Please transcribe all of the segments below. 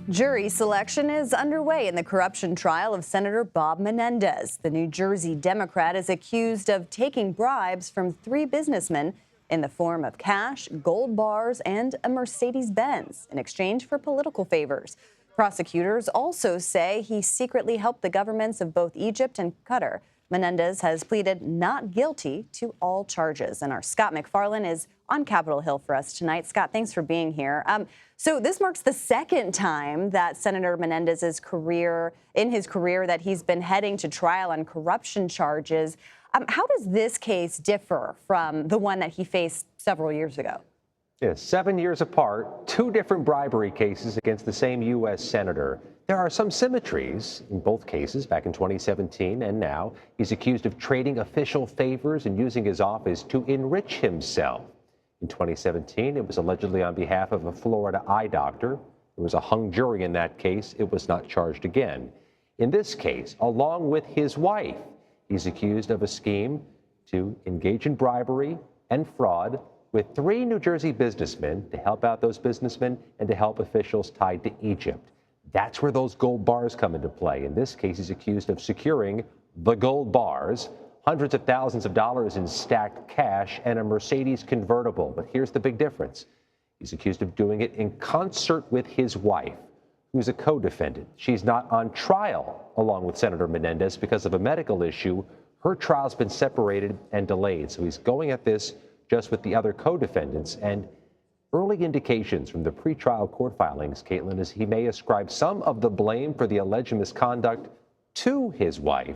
Jury selection is underway in the corruption trial of Senator Bob Menendez. The New Jersey Democrat is accused of taking bribes from three businessmen in the form of cash, gold bars, and a Mercedes-Benz in exchange for political favors. Prosecutors also say he secretly helped the governments of both Egypt and Qatar. Menendez has pleaded not guilty to all charges. And our Scott MacFarlane is on Capitol Hill for us tonight. Scott, thanks for being here. So this marks the second time that Senator Menendez's career that he's been heading to trial on corruption charges. How does this case differ from the one that he faced several years ago? Yeah, 7 years apart, two different bribery cases against the same U.S. senator. There are some symmetries in both cases back in 2017 and now. He's accused of trading official favors and using his office to enrich himself. In 2017, it was allegedly on behalf of a Florida eye doctor. There was a hung jury in that case. It was not charged again. In this case, along with his wife, he's accused of a scheme to engage in bribery and fraud with three New Jersey businessmen to help out those businessmen and to help officials tied to Egypt. That's where those gold bars come into play. In this case, he's accused of securing the gold bars, hundreds of thousands of dollars in stacked cash, and a Mercedes convertible. But here's the big difference. He's accused of doing it in concert with his wife, who's a co-defendant. She's not on trial along with Senator Menendez because of a medical issue. Her trial's been separated and delayed. So he's going at this just with the other co-defendants. And early indications from the pretrial court filings, Caitlin, is he may ascribe some of the blame for the alleged misconduct to his wife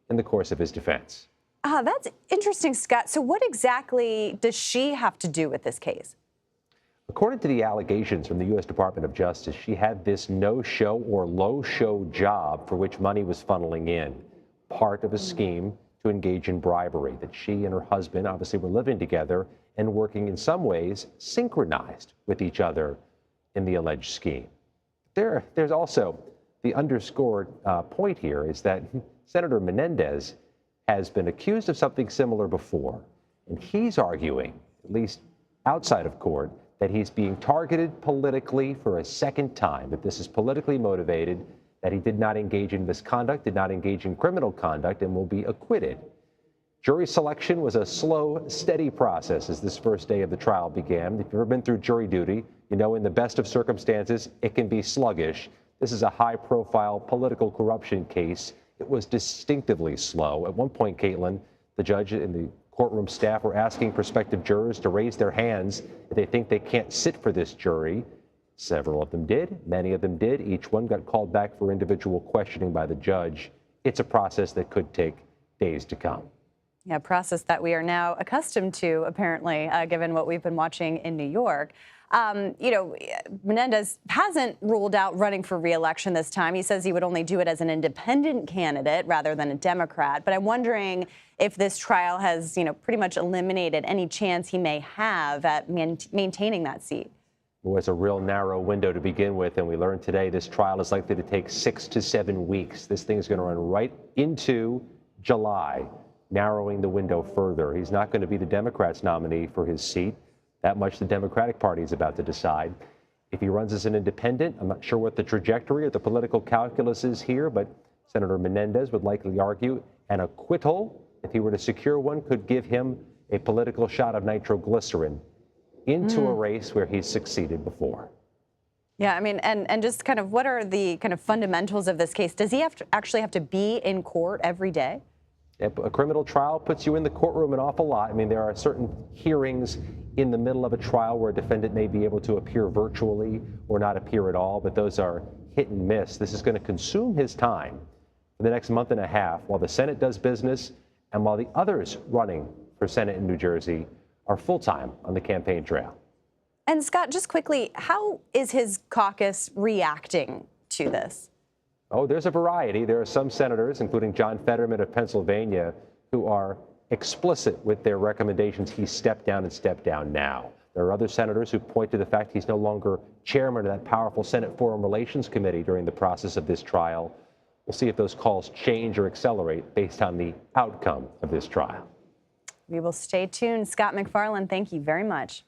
in the course of his defense. That's interesting, Scott. So what exactly does she have to do with this case? According to the allegations from the U.S. Department of Justice, she had this no-show or low-show job for which money was funneling in, part of a scheme to engage in bribery, that she and her husband obviously were living together and working in some ways synchronized with each other in the alleged scheme. There's also the underscored point here is that Senator Menendez has been accused of something similar before, and he's arguing, at least outside of court, that he's being targeted politically for a second time, that this is politically motivated, that he did not engage in misconduct, did not engage in criminal conduct, and will be acquitted. Jury selection was a slow, steady process as this first day of the trial began. If you've ever been through jury duty, you know in the best of circumstances, it can be sluggish. This is a high-profile political corruption case. It was distinctively slow. At one point, Caitlin, the judge and the courtroom staff were asking prospective jurors to raise their hands if they think they can't sit for this jury. Several of them did. Many of them did. Each one got called back for individual questioning by the judge. It's a process that could take days to come. Yeah, a process that we are now accustomed to, apparently, given what we've been watching in New York. Menendez hasn't ruled out running for re-election this time. He says he would only do it as an independent candidate rather than a Democrat. But I'm wondering if this trial has, pretty much eliminated any chance he may have at maintaining that seat. It was a real narrow window to begin with, and we learned today this trial is likely to take 6 to 7 weeks. This thing is going to run right into July, narrowing the window further. He's not going to be the Democrats' nominee for his seat. That much the Democratic Party is about to decide. If he runs as an independent, I'm not sure what the trajectory or the political calculus is here, but Senator Menendez would likely argue an acquittal, if he were to secure one, could give him a political shot of nitroglycerin into a race where he's succeeded before. Yeah, I mean, and just kind of what are the kind of fundamentals of this case? Does he actually have to be in court every day? A criminal trial puts you in the courtroom an awful lot. I mean, there are certain hearings in the middle of a trial where a defendant may be able to appear virtually or not appear at all, but those are hit and miss. This is going to consume his time for the next month and a half while the Senate does business and while the others running for Senate in New Jersey are full-time on the campaign trail. And Scott, just quickly, how is his caucus reacting to this? Oh, there's a variety. There are some senators, including John Fetterman of Pennsylvania, who are explicit with their recommendations he step down and step down now. There are other senators who point to the fact he's no longer chairman of that powerful Senate Foreign Relations Committee during the process of this trial. We'll see if those calls change or accelerate based on the outcome of this trial. We will stay tuned. Scott MacFarlane, thank you very much.